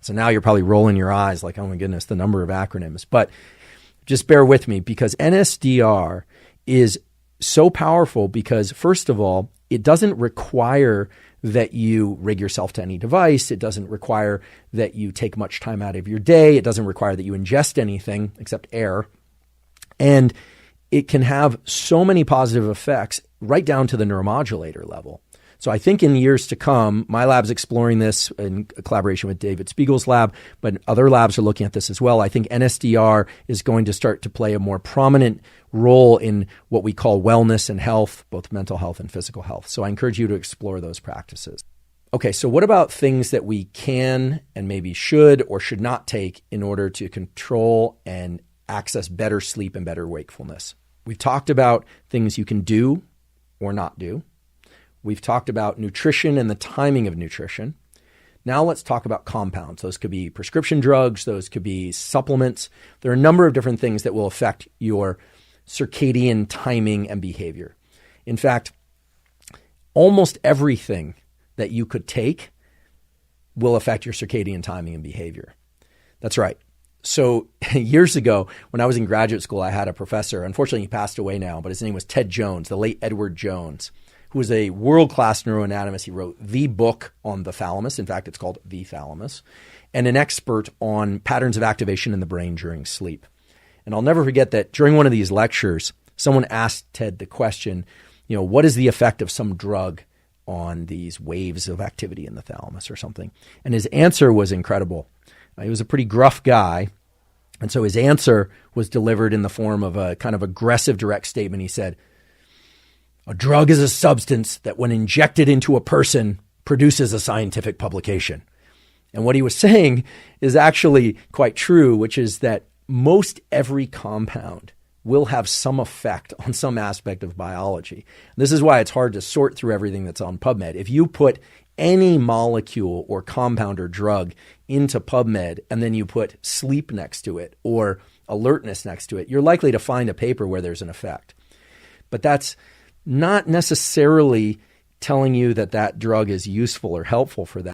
So now you're probably rolling your eyes like, oh my goodness, the number of acronyms. But just bear with me, because NSDR is so powerful because, first of all, it doesn't require that you rig yourself to any device. It doesn't require that you take much time out of your day. It doesn't require that you ingest anything except air. And it can have so many positive effects right down to the neuromodulator level. So I think in years to come, my lab's exploring this in collaboration with David Spiegel's lab, but other labs are looking at this as well. I think NSDR is going to start to play a more prominent role in what we call wellness and health, both mental health and physical health. So I encourage you to explore those practices. Okay, so what about things that we can and maybe should or should not take in order to control and access better sleep and better wakefulness? We've talked about things you can do or not do. We've talked about nutrition and the timing of nutrition. Now let's talk about compounds. Those could be prescription drugs. Those could be supplements. There are a number of different things that will affect your circadian timing and behavior. In fact, almost everything that you could take will affect your circadian timing and behavior. That's right. So years ago, when I was in graduate school, I had a professor. Unfortunately, he passed away now, but his name was Ted Jones, the late Edward Jones, who was a world-class neuroanatomist. He wrote the book on the thalamus. In fact, it's called The Thalamus, and an expert on patterns of activation in the brain during sleep. And I'll never forget that during one of these lectures, someone asked Ted the question, what is the effect of some drug on these waves of activity in the thalamus or something? And his answer was incredible. He was a pretty gruff guy. And so his answer was delivered in the form of a kind of aggressive, direct statement. He said, "A drug is a substance that when injected into a person produces a scientific publication." And what he was saying is actually quite true, which is that most every compound will have some effect on some aspect of biology. This is why it's hard to sort through everything that's on PubMed. If you put any molecule or compound or drug into PubMed and then you put sleep next to it or alertness next to it, you're likely to find a paper where there's an effect. But that's not necessarily telling you that that drug is useful or helpful for that.